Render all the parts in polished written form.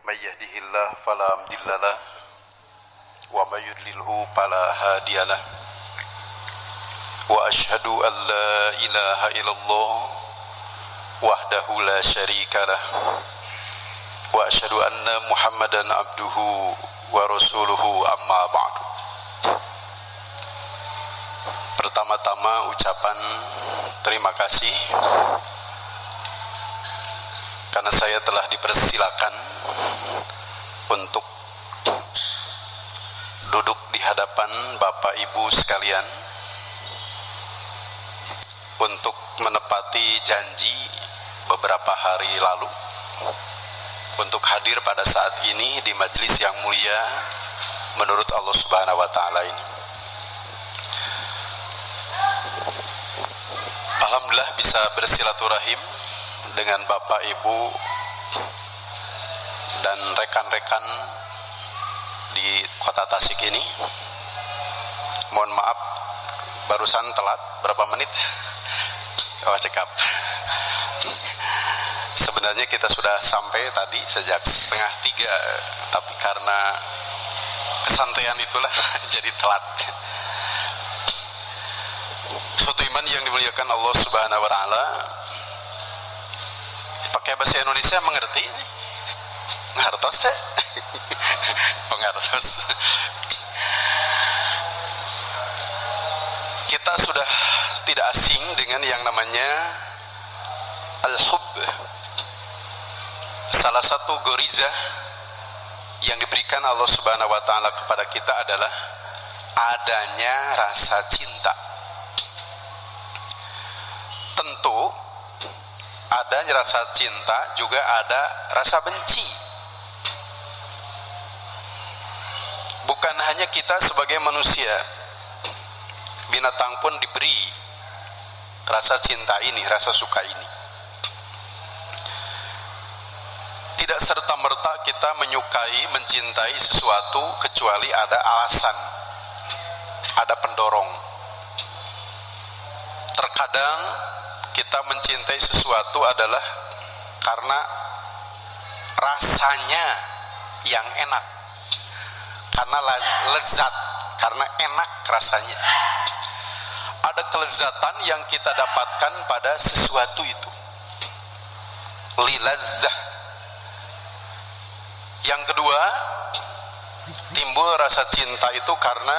may yahdihillahu fala mudhillalah wa may yudlilhu fala hadiyalah wa asyhadu an la ilaha illallah wahdahu la syarikalah wa asyhadu anna Muhammadan abduhu wa rasuluhu amma ba'du. Pertama-tama ucapan terima kasih karena saya telah dipersilakan untuk duduk di hadapan Bapak Ibu sekalian untuk menepati janji beberapa hari lalu untuk hadir pada saat ini di majelis yang mulia menurut Allah Subhanahu wa taala ini. Alhamdulillah bisa bersilaturahim dengan Bapak Ibu dan rekan-rekan di kota Tasik ini. Mohon maaf barusan telat berapa menit. Oh, cekap. Sebenarnya kita sudah sampai tadi sejak 2:30, tapi karena kesantaian itulah jadi telat. Suatu iman yang dimuliakan Allah Subhanahu wa taala, pakai bahasa Indonesia mengerti? Ngartos ya? Pengartos. Kita sudah tidak asing dengan yang namanya al-hubb. Salah satu goriza yang diberikan Allah Subhanahu wa taala kepada kita adalah adanya rasa cinta. Tentu adanya rasa cinta juga ada rasa benci. Bukan hanya kita sebagai manusia, binatang pun diberi rasa cinta ini, rasa suka ini. Tidak serta-merta kita menyukai, mencintai sesuatu kecuali ada alasan, ada pendorong. Terkadang kita mencintai sesuatu adalah karena rasanya yang enak, karena lezat, karena enak rasanya. Ada kelezatan yang kita dapatkan pada sesuatu itu, lilazzah. Yang kedua, timbul rasa cinta itu karena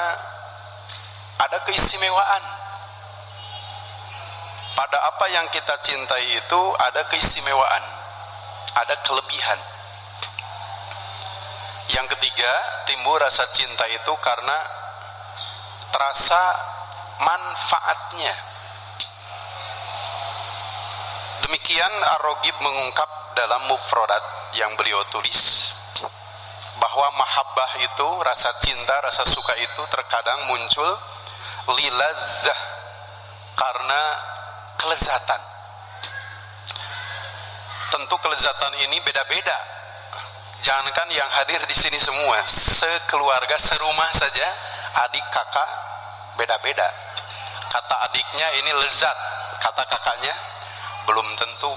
ada keistimewaan. Pada apa yang kita cintai itu ada keistimewaan, ada kelebihan. Yang ketiga, timbul rasa cinta itu karena terasa manfaatnya. Demikian Ar-Raghib mengungkap dalam mufradat yang beliau tulis bahwa mahabbah itu, rasa cinta, rasa suka itu terkadang muncul lilazzah, karena kelezatan. Tentu kelezatan ini beda-beda. Jangankan yang hadir di sini semua, sekeluarga, serumah saja, adik kakak beda-beda. Kata adiknya ini lezat, kata kakaknya belum tentu.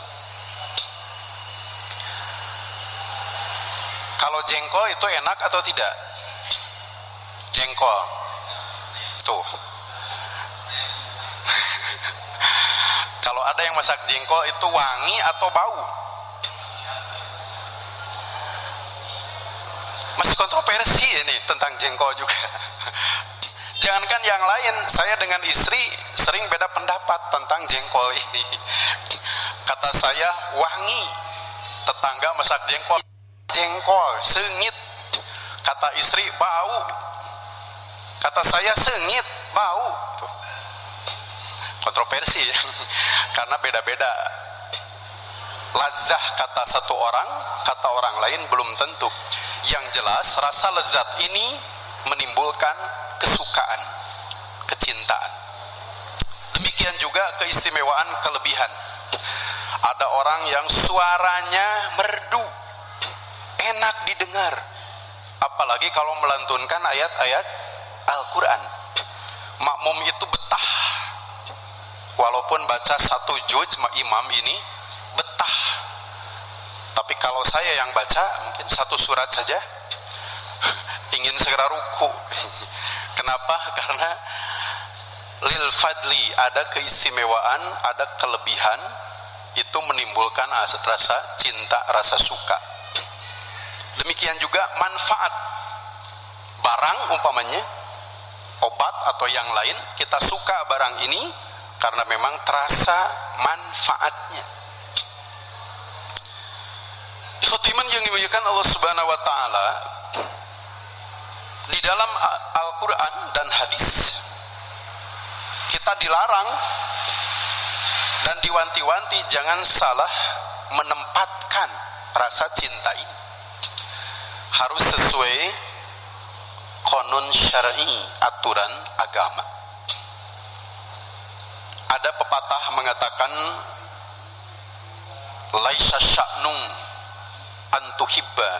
Kalau jengkol itu enak atau tidak? Jengkol tuh. Kalau ada yang masak jengkol itu wangi atau bau? Masih kontroversi ini tentang jengkol juga. Jangankan yang lain, saya dengan istri sering beda pendapat tentang jengkol ini. Kata saya wangi, tetangga masak jengkol sengit. Kata istri bau, kata saya sengit, bau. Tuh. Kontroversi ya. Karena beda-beda. Lazah kata satu orang, kata orang lain belum tentu. Yang jelas rasa lezat ini menimbulkan kesukaan, kecintaan. Demikian juga keistimewaan, kelebihan. Ada orang yang suaranya merdu, enak didengar, apalagi kalau melantunkan ayat-ayat Al-Quran. Makmum itu betah, walaupun baca 1 juz imam ini betah. Tapi kalau saya yang baca mungkin satu surat saja ingin segera ruku. Kenapa? Karena lil fadli, ada keistimewaan, ada kelebihan, itu menimbulkan rasa cinta, rasa suka. Demikian juga manfaat barang, umpamanya obat atau yang lain, kita suka barang ini karena memang terasa manfaatnya. Ikhwatiman yang dimuliakan Allah Subhanahu wa taala, di dalam Al-Qur'an dan hadis kita dilarang dan diwanti-wanti jangan salah menempatkan rasa cinta ini. Harus sesuai konun syar'i, aturan agama. Ada pepatah mengatakan laisa sya'nu an tuhibba,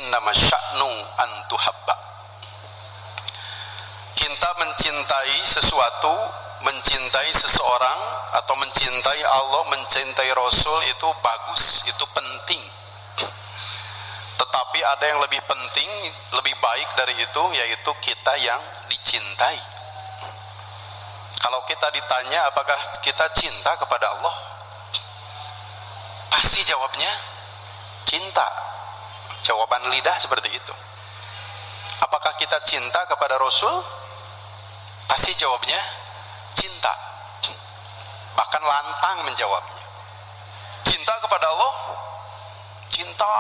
innama sya'nu an tuhabba. Kita mencintai sesuatu, mencintai seseorang atau mencintai Allah, mencintai Rasul itu bagus, itu penting. Tetapi ada yang lebih penting, lebih baik dari itu, yaitu kita yang dicintai. Kalau kita ditanya apakah kita cinta kepada Allah, pasti jawabnya cinta. Jawaban lidah seperti itu. Apakah kita cinta kepada Rasul? Pasti jawabnya cinta. Bahkan lantang menjawabnya. Cinta kepada Allah? Cinta.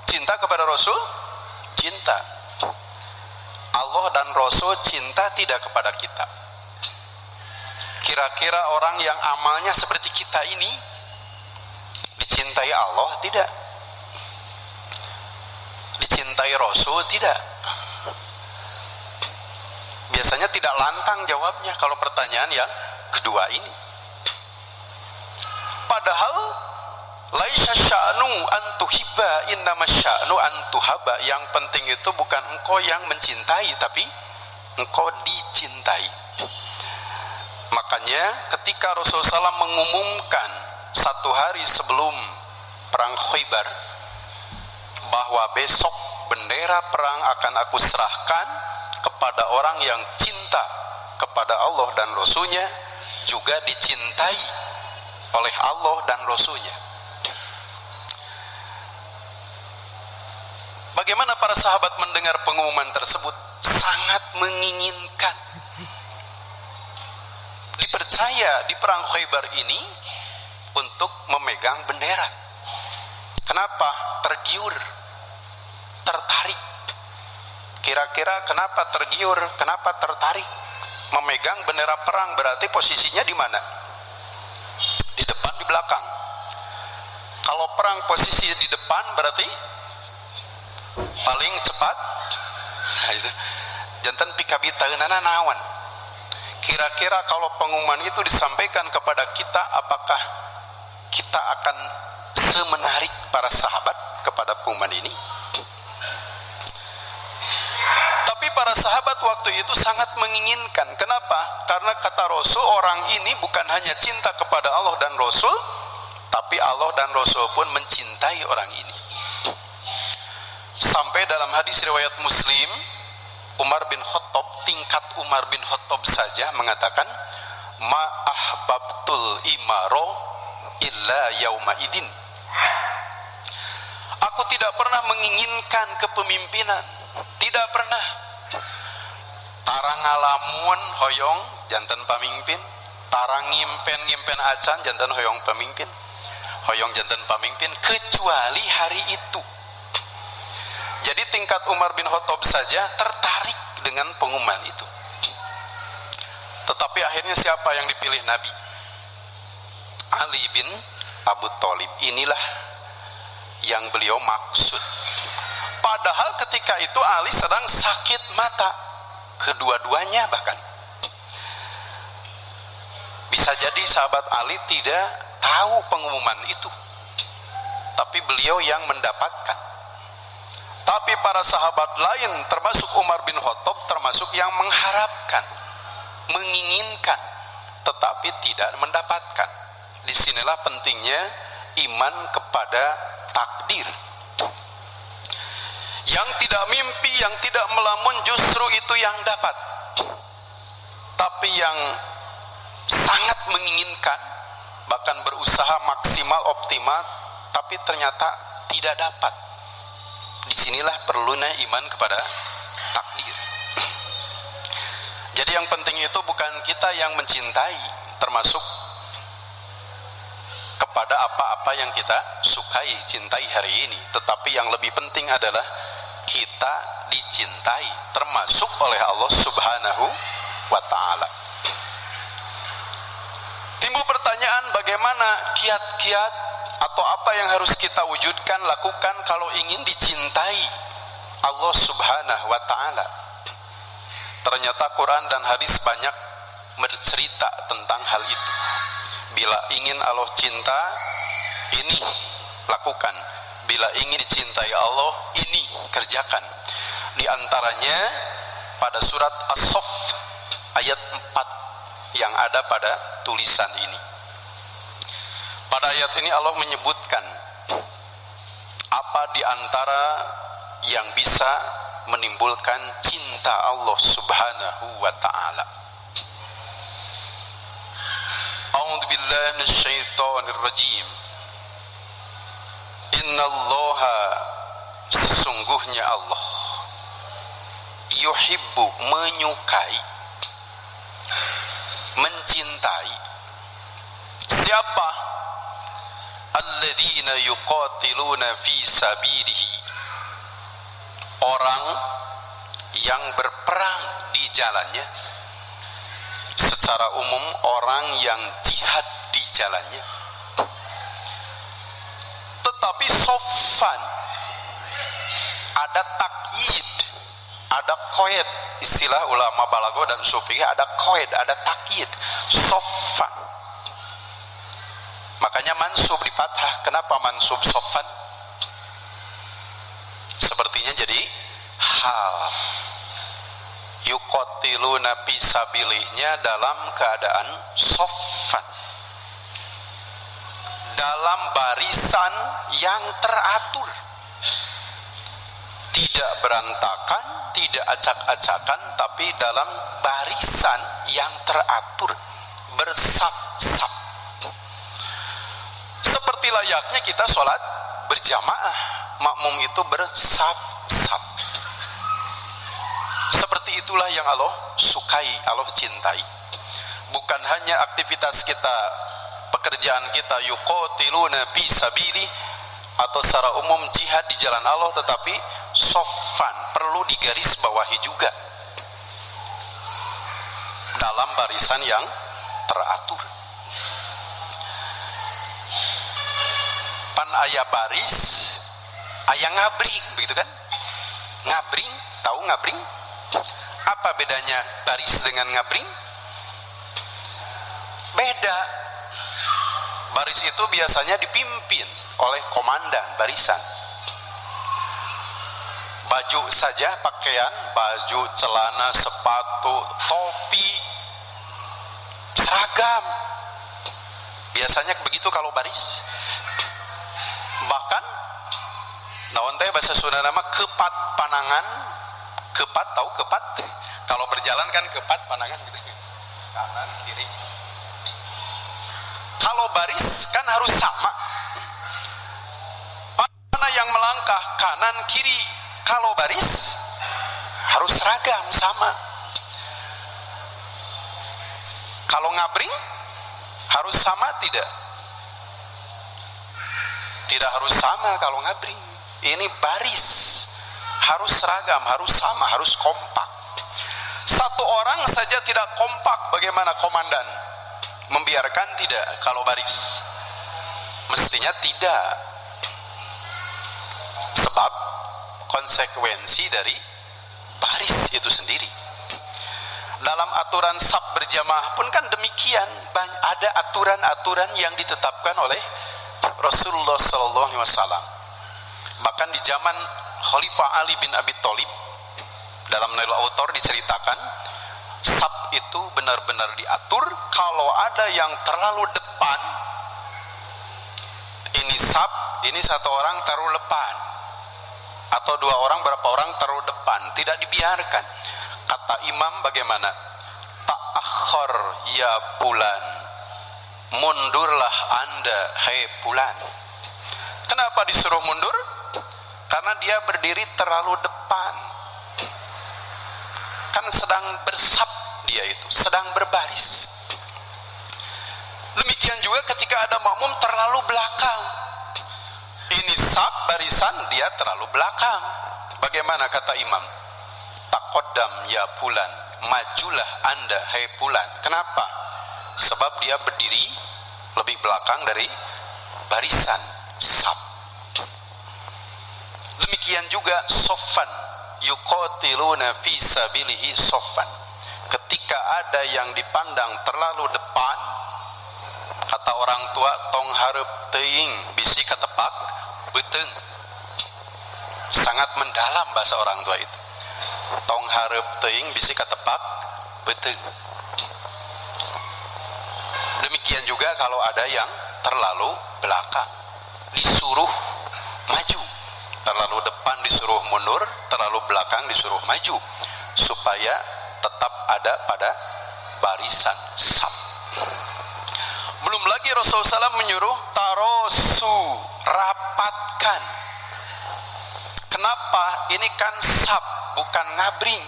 Cinta kepada Rasul? Cinta. Allah dan Rasul cinta tidak kepada kita. Kira-kira orang yang amalnya seperti kita ini dicintai Allah? Tidak. Dicintai Rasul? Tidak. Biasanya tidak lantang jawabnya kalau pertanyaan yang kedua ini. Padahal laisa sya'nu an tuhibba, innama sya'nu an tuhabba. Yang penting itu bukan engkau yang mencintai, tapi engkau dicintai. Makanya ketika Rasulullah SAW mengumumkan satu hari sebelum perang Khaybar bahwa besok bendera perang akan aku serahkan kepada orang yang cinta kepada Allah dan Rasulnya, juga dicintai oleh Allah dan Rasulnya. Bagaimana para sahabat mendengar pengumuman tersebut? Sangat menginginkan dipercaya di perang Khaybar ini untuk memegang bendera. Kenapa? Tergiur, tertarik. Kira-kira kenapa tergiur, kenapa tertarik? Memegang bendera perang berarti posisinya di mana? Di depan, di belakang. Kalau perang posisi di depan berarti paling cepat. Nah, itu jantan pikabitaeunana naon. Kira-kira kalau pengumuman itu disampaikan kepada kita, apakah kita akan semenarik para sahabat kepada pengumuman ini? Tapi para sahabat waktu itu sangat menginginkan. Kenapa? Karena kata Rasul, orang ini bukan hanya cinta kepada Allah dan Rasul, tapi Allah dan Rasul pun mencintai orang ini. Sampai dalam hadis riwayat Muslim, Umar bin Khattab, tingkat Umar bin Khattab saja mengatakan, ma ahbabtul imaro illa yauma idin. Aku tidak pernah menginginkan kepemimpinan, tidak pernah. Tarang ngalamun hoyong jantan pamimpin, tarang ngimpen acan jantan hoyong pemimpin, hoyong jantan pamimpin, kecuali hari itu. Jadi tingkat Umar bin Khattab saja tertarik dengan pengumuman itu. Tetapi akhirnya siapa yang dipilih Nabi? Ali bin Abu Thalib. Inilah yang beliau maksud. Padahal ketika itu Ali sedang sakit mata, kedua-duanya bahkan. Bisa jadi sahabat Ali tidak tahu pengumuman itu, tapi beliau yang mendapatkan. Tapi para sahabat lain termasuk Umar bin Khattab termasuk yang mengharapkan, menginginkan, tetapi tidak mendapatkan. Disinilah pentingnya iman kepada takdir. Yang tidak mimpi, yang tidak melamun justru itu yang dapat. Tapi yang sangat menginginkan, bahkan berusaha maksimal optimal, tapi ternyata tidak dapat. Disinilah perlunya iman kepada takdir. Jadi yang penting itu bukan kita yang mencintai, termasuk kepada apa-apa yang kita sukai, cintai hari ini. Tetapi yang lebih penting adalah kita dicintai, termasuk oleh Allah Subhanahu wa ta'ala. Timbul pertanyaan, bagaimana kiat-kiat atau apa yang harus kita wujudkan, lakukan kalau ingin dicintai Allah Subhanahu wa ta'ala. Ternyata Quran dan hadis banyak bercerita tentang hal itu. Bila ingin Allah cinta, ini lakukan. Bila ingin dicintai Allah, ini kerjakan. Di antaranya pada surat As-Saff ayat 4 yang ada pada tulisan ini. Pada ayat ini Allah menyebutkan apa di antara yang bisa menimbulkan cinta Allah Subhanahu wa ta'ala. A'udzu billahi minasyaitonir rajim. Innallaha, sesungguhnya Allah, yuhibbu, menyukai, mencintai siapa? Alladzina yuqatiluna fi sabilihi, orang yang berperang di jalannya. Secara umum orang yang jihad di jalannya. Tetapi soffan, ada takyid, ada qaid. Istilah ulama balago dan sufi, ada qaid, ada takyid. Soffan, makanya mansub di fathah. Kenapa mansub soffan? Sepertinya jadi hal. Yuqatiluna fi sabilihnya dalam keadaan soffan, dalam barisan yang teratur, tidak berantakan, tidak acak-acakan, tapi dalam barisan yang teratur, bersaf-saf, seperti layaknya kita sholat berjamaah. Makmum itu bersaf-saf. Seperti itulah yang Allah sukai, Allah cintai. Bukan hanya aktivitas kita, pekerjaan kita, yuqatiluna fi sabili, atau secara umum jihad di jalan Allah, tetapi soffan, perlu digarisbawahi juga, dalam barisan yang teratur. Pan aya baris, aya ngabring, begitu kan? Ngabring, tahu ngabring? Apa bedanya baris dengan ngabring? Beda. Baris itu biasanya dipimpin oleh komandan barisan. Baju saja, pakaian, baju, celana, sepatu, topi, seragam. Biasanya begitu kalau baris. Bahkan naon teh bahasa Sunda nama kepat panangan. Kepat, tahu kepat? Kalau berjalan kan kepat panangan gitu. Kanan kiri. Kalau baris kan harus sama. Mana yang melangkah kanan kiri? Kalau baris harus seragam sama. Kalau ngabring harus sama tidak? Tidak harus sama kalau ngabring. Ini baris, harus seragam, harus sama, harus kompak. Satu orang saja tidak kompak, bagaimana komandan? Membiarkan tidak kalau baris? Mestinya tidak. Sebab konsekuensi dari baris itu sendiri. Dalam aturan saf berjamaah pun kan demikian. Ada aturan-aturan yang ditetapkan oleh Rasulullah SAW. Bahkan di zaman Khalifah Ali bin Abi Thalib, dalam Nailul Autor diceritakan saf itu benar-benar diatur. Kalau ada yang terlalu depan, ini saf ini satu orang taruh depan, atau dua orang, berapa orang taruh depan, tidak dibiarkan. Kata imam bagaimana? Ta'akhir ya fulan, mundurlah anda hai fulan. Kenapa disuruh mundur? Karena dia berdiri terlalu depan, kan sedang bersaf, dia itu sedang berbaris. Demikian juga ketika ada makmum terlalu belakang, ini saf barisan, dia terlalu belakang. Bagaimana kata imam? Taqaddam ya fulan, majulah anda hai fulan. Kenapa? Sebab dia berdiri lebih belakang dari barisan saf. Demikian juga soffan, yuqatiluna fi sabilihi soffan. Ketika ada yang dipandang terlalu depan, kata orang tua, tong hareup teuing bisi katepak beteung. Sangat mendalam bahasa orang tua itu. Tong hareup teuing bisi katepak beteung. Demikian juga kalau ada yang terlalu belakang, disuruh maju. Terlalu depan disuruh mundur, terlalu belakang disuruh maju, supaya tetap ada pada barisan saf. Belum lagi Rasulullah SAW menyuruh tarosu, rapatkan. Kenapa? Ini kan saf, bukan ngabring,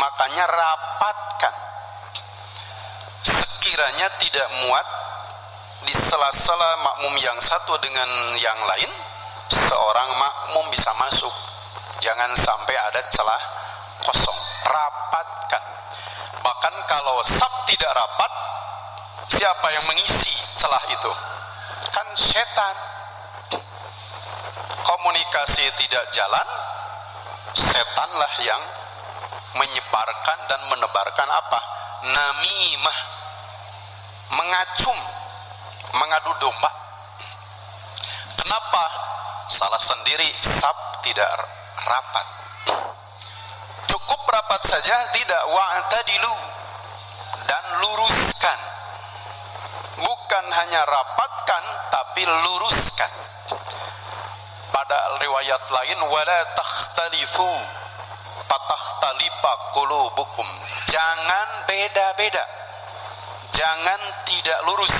makanya rapatkan. Sekiranya tidak muat di sela-sela makmum yang satu dengan yang lain, seorang makmum bisa masuk. Jangan sampai ada celah kosong. Rapatkan. Bahkan kalau saf tidak rapat, siapa yang mengisi celah itu? Kan setan. Komunikasi tidak jalan, setanlah yang menyebarkan dan menebarkan apa? Namimah, mengacung, mengadu domba. Kenapa? Salah sendiri, saf tidak rapat. Cukup rapat saja, tidak, wa'tadilu, dan luruskan. Bukan hanya rapatkan, tapi luruskan. Pada riwayat lain, wala takhtalifu fatakhtalifa qulubukum. Jangan beda-beda, jangan tidak lurus,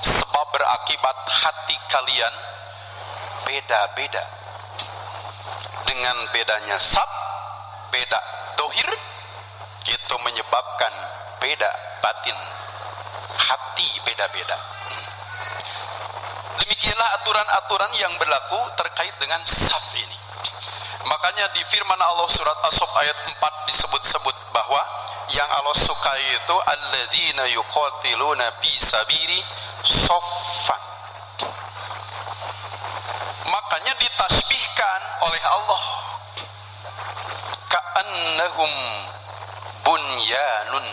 sebab berakibat hati kalian beda-beda. Dengan bedanya saf, beda dohir, itu menyebabkan beda batin, hati beda-beda. Demikianlah aturan-aturan yang berlaku terkait dengan saf ini. Makanya di firman Allah surat As-Saff ayat 4 disebut-sebut bahwa yang Allah sukai itu alladzina yuqatiluna fi sabili soffan. Makanya ditasbihkan oleh Allah, ka'annahum bunyanun,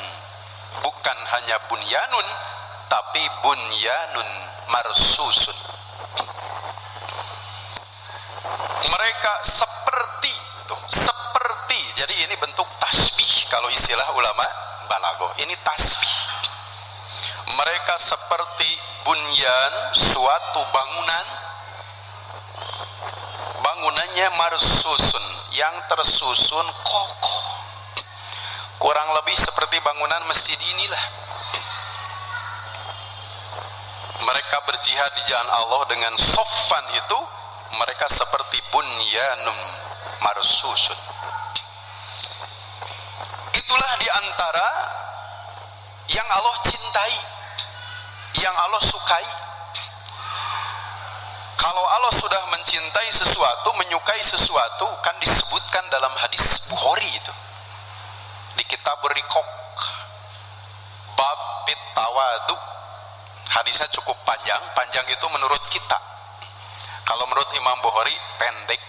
bukan hanya bunyanun, tapi bunyanun marsusun. Mereka seperti itu, seperti. Jadi ini bentuk tasbih kalau istilah ulama balago. Ini tasbih. Mereka seperti bunyan, suatu bangunan. Bangunannya marsusun, yang tersusun kokoh. Kurang lebih seperti bangunan masjid inilah. Mereka berjihad di jalan Allah dengan soffan itu, mereka seperti bunyanum marsusun. Itulah diantara yang Allah cintai, yang Allah sukai. Kalau Allah sudah mencintai sesuatu, menyukai sesuatu, kan disebutkan dalam hadis Bukhari itu, di kitab Riqaq, bab fit tawadu. Hadisnya cukup panjang, panjang itu menurut kita. Kalau menurut Imam Bukhari pendek.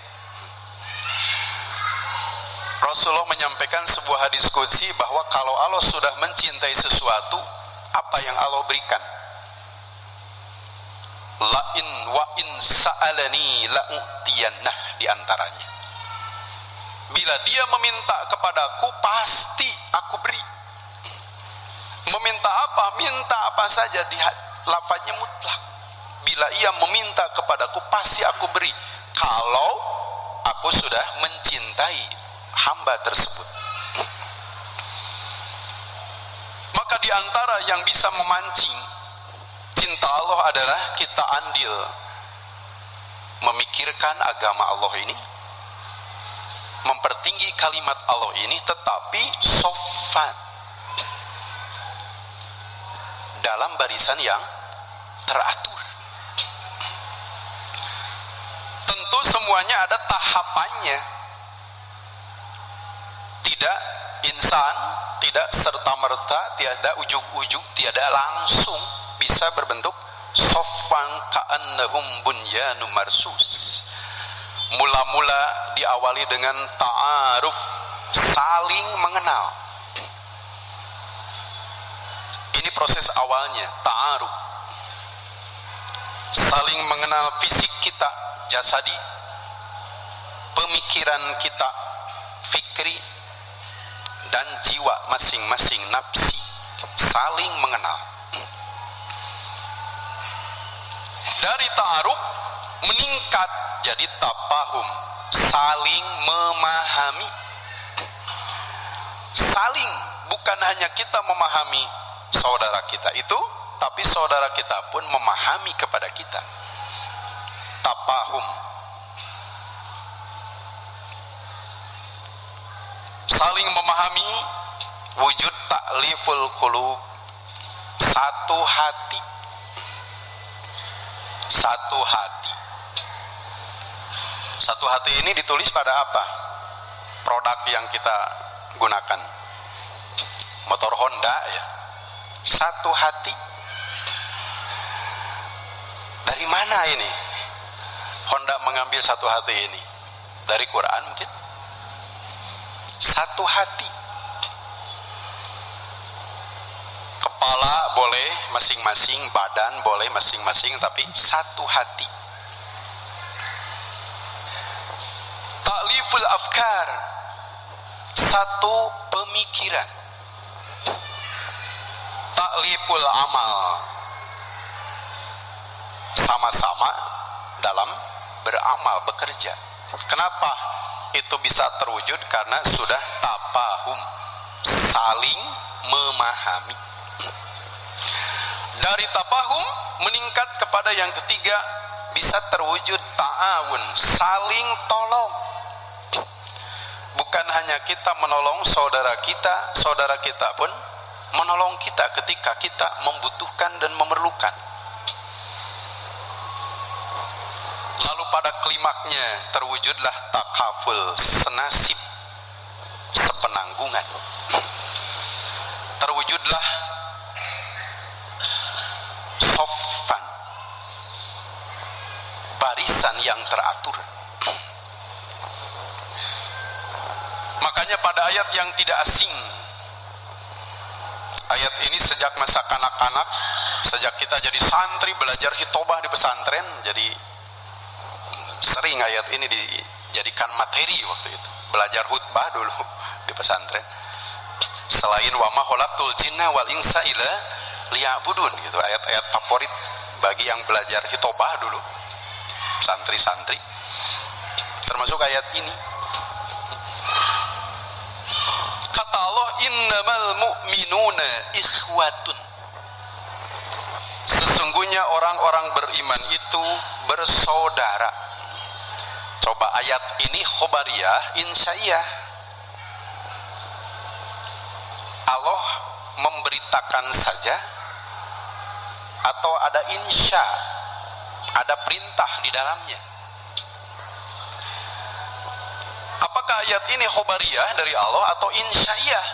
Rasulullah menyampaikan sebuah hadis qudsi bahwa kalau Allah sudah mencintai sesuatu, apa yang Allah berikan? La'in wa in sa'alani la'utiyannah, diantaranya. Bila dia meminta kepadaku, pasti aku beri. Meminta apa? Minta apa saja, lafaznya mutlak. bila ia meminta kepadaku pasti aku beri, kalau aku sudah mencintai hamba tersebut. Maka di antara yang bisa memancing cinta Allah adalah kita andil memikirkan agama Allah ini, mempertinggi kalimat Allah ini, tetapi sofan, dalam barisan yang teratur. Tentu semuanya ada tahapannya. Tidak insan, tidak serta-merta, tiada ujug-ujug, tiada langsung bisa berbentuk soffan ka'annahum bunyanun marsus. Mula-mula diawali dengan ta'aruf, saling mengenal. Ini proses awalnya, ta'aruf. Saling mengenal fisik kita, jasadi, pemikiran kita, fikri, dan jiwa masing-masing, nafsi, saling mengenal. Dari ta'aruf meningkat jadi tafahum, saling memahami. Saling, bukan hanya kita memahami saudara kita itu, tapi saudara kita pun memahami kepada kita. Tafahum, saling memahami. Wujud ta'liful qulub, satu hati. Satu hati. Satu hati ini ditulis pada apa? Produk yang kita gunakan, motor Honda ya. Satu hati. Dari mana ini Honda mengambil satu hati ini? Dari Quran mungkin. Satu hati. Kepala boleh masing-masing, badan boleh masing-masing, tapi satu hati. Ta'liful afkar, satu pemikiran. Ta'liful amal, sama-sama dalam beramal, bekerja. Kenapa itu bisa terwujud? Karena sudah tafahum, saling memahami. Dari tafahum meningkat kepada yang ketiga, bisa terwujud ta'awun, saling tolong. Bukan hanya kita menolong saudara kita pun menolong kita ketika kita membutuhkan dan memerlukan. Lalu pada klimaknya terwujudlah takaful, senasib, sepenanggungan. Terwujudlah soffan, barisan yang teratur. Makanya pada ayat yang tidak asing, ayat ini sejak masa kanak-kanak, sejak kita jadi santri belajar hitobah di pesantren, jadi sering ayat ini dijadikan materi waktu itu. Belajar khutbah dulu di pesantren. Selain wa ma khalaqtul jinna wal insa illa liya'budun, gitu, ayat-ayat favorit bagi yang belajar hitobah dulu, santri-santri, termasuk ayat ini. Kata Allah, innamal mu'minuna ikhwatun, sesungguhnya orang-orang beriman itu bersaudara. Coba ayat ini khobariyah, insya'iyah. Allah memberitakan saja atau ada insya, ada perintah di dalamnya? Apakah ayat ini khobariyah dari Allah atau insya'iyah?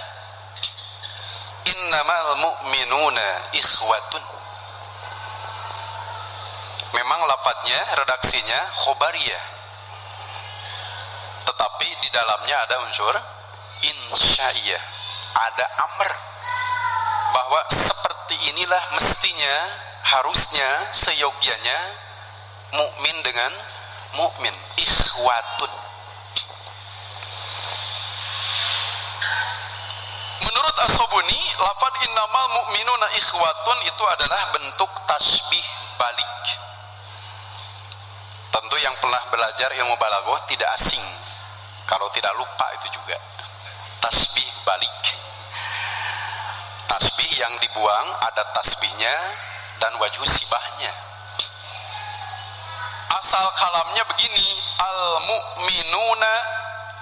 Innamal mu'minuna ikhwatun. Memang lafadznya, redaksinya khobariyah, tetapi di dalamnya ada unsur insya'iyah, ada amr, bahwa seperti inilah mestinya, harusnya, seyogyanya mukmin dengan mukmin, ikhwatun. Menurut As-Sobuni, lafaz innamal mu'minuna ikhwatun itu adalah bentuk tasbih balik. yang pernah belajar ilmu balaghah tidak asing, kalau tidak lupa itu juga tasbih balik. Tasbih yang dibuang ada tasbihnya dan wajhu sibahnya. Asal kalamnya begini, al mu'minuna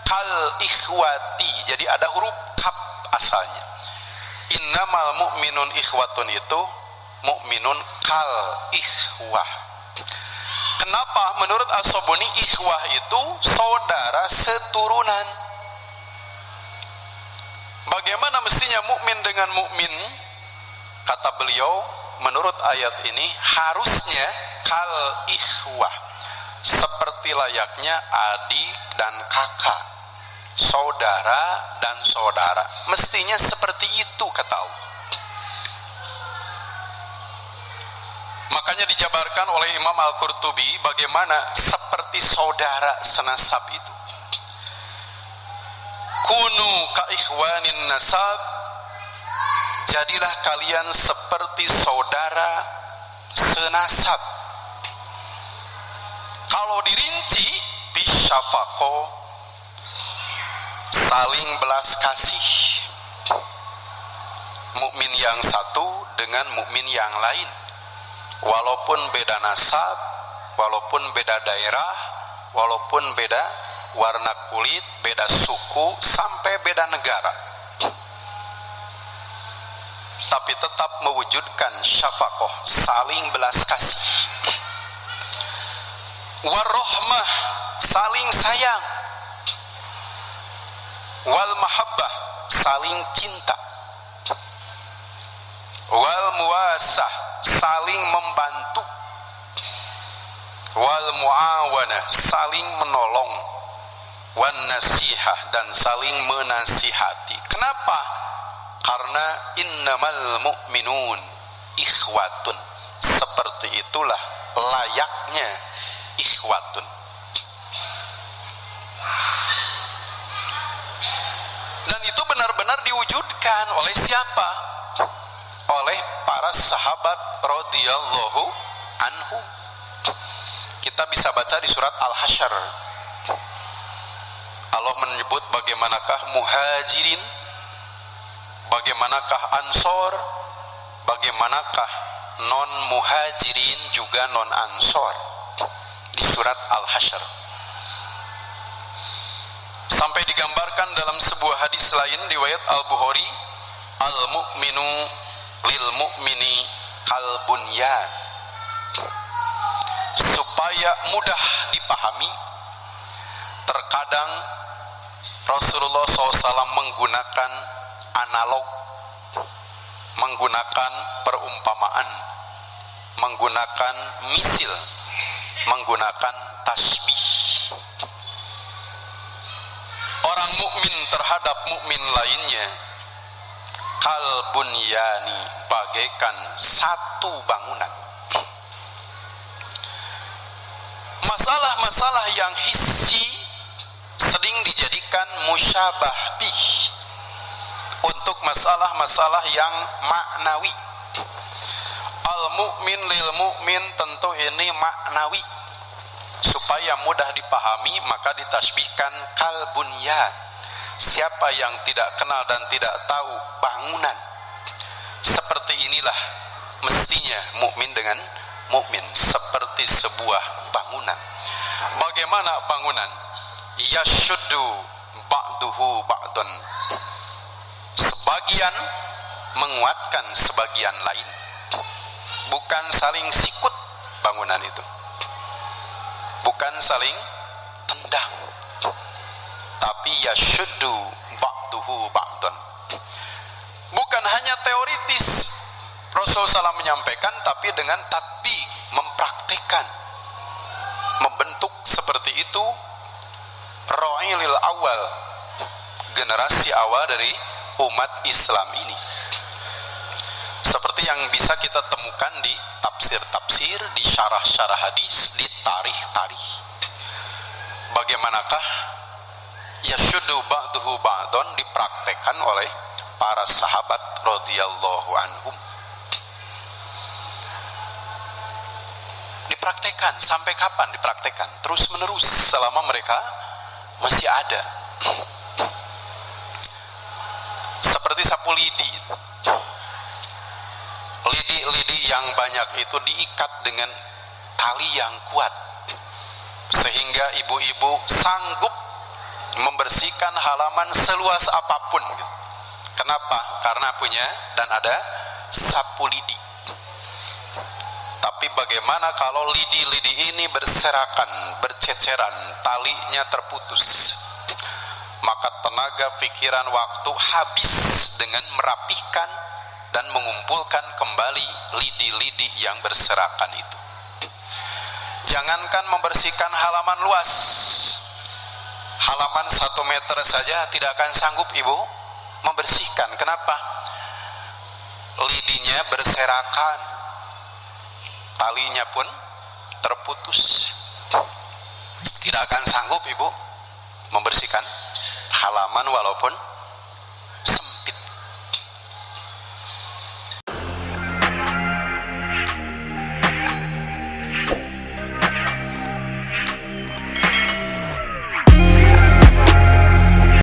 kal ikhwati, jadi ada huruf kaf asalnya. Innamal mu'minun ikhwatun itu mu'minun kal ikhwah. Kenapa menurut As-Sobuni ikhwah itu saudara seturunan? Bagaimana mestinya mukmin dengan mukmin? Kata beliau, menurut ayat ini harusnya kal ikhwah, seperti layaknya adik dan kakak, saudara dan saudara. Mestinya seperti itu kata Allah. Makanya dijabarkan oleh Imam Al-Qurtubi bagaimana seperti saudara senasab itu. Kunu ka ikhwanin nasab, jadilah kalian seperti saudara senasab. Kalau dirinci, bisyafaqo, saling belas kasih. Mukmin yang satu dengan mukmin yang lain, walaupun beda nasab, walaupun beda daerah, walaupun beda warna kulit, beda suku, sampai beda negara, tapi tetap mewujudkan syafaqah, saling belas kasih. Warahmah, saling sayang. Wal mahabbah, saling cinta. Wal muwasah, saling membantu. Wal muawanah, saling menolong. Wan nasihah, dan saling menasihati. Kenapa? Karena innamal mu'minun ikhwatun, seperti itulah layaknya ikhwatun. Dan itu benar-benar diwujudkan oleh siapa? Oleh para sahabat radhiyallahu anhum. Kita bisa baca di surat Al-Hasyr, Allah menyebut bagaimanakah muhajirin, bagaimanakah ansor, bagaimanakah non muhajirin juga non ansor, di surat Al-Hasyr. Sampai digambarkan dalam sebuah hadis lain riwayat Al-Bukhari, al-mu'minu lil mu'mini kal bunyan. Supaya mudah dipahami, terkadang Rasulullah SAW menggunakan analog, menggunakan perumpamaan, menggunakan misil, menggunakan tasbih. Orang mukmin terhadap mukmin lainnya kal bunyani, bagaikan satu bangunan. Masalah-masalah yang hissi sering dijadikan musyabah bih untuk masalah-masalah yang maknawi. Al-mu'min lil mu'min, tentu ini maknawi. Supaya mudah dipahami maka ditasbihkan kal bunyan. Siapa yang tidak kenal dan tidak tahu bangunan, seperti inilah mestinya mukmin dengan mukmin, seperti sebuah bangunan. Bagaimana bangunan? Yashuddu ba'duhu ba'dun, sebagian menguatkan sebagian lain, bukan saling sikut bangunan itu, bukan saling tendang, tapi yashuddu ba'duhu ba'dun. Bukan hanya teoritis Rasul SAW menyampaikan, tapi dengan tatbik, mempraktikkan, membentuk seperti itu Ra'ilil awal, generasi awal dari umat Islam ini. Seperti yang bisa kita temukan di tafsir-tafsir, di syarah-syarah hadis, di tarikh-tarikh. Bagaimanakah yashuddu ba'duhu ba'dun dipraktekkan oleh para sahabat radhiyallahu anhum. dipraktekkan. Sampai kapan dipraktekkan? Terus menerus selama mereka masih ada. Seperti sapu lidi. Lidi-lidi yang banyak itu diikat dengan tali yang kuat, sehingga ibu-ibu sanggup membersihkan halaman seluas apapun. Kenapa? Karena punya dan ada sapu lidi. Tapi bagaimana kalau lidi-lidi ini berserakan, berceceran, talinya terputus? Maka tenaga, pikiran, waktu habis dengan merapihkan dan mengumpulkan kembali lidi-lidi yang berserakan itu. Jangankan membersihkan halaman luas, halaman 1 meter saja tidak akan sanggup ibu membersihkan. Kenapa? Lidinya berserakan, talinya pun terputus. Tidak akan sanggup ibu membersihkan halaman walaupun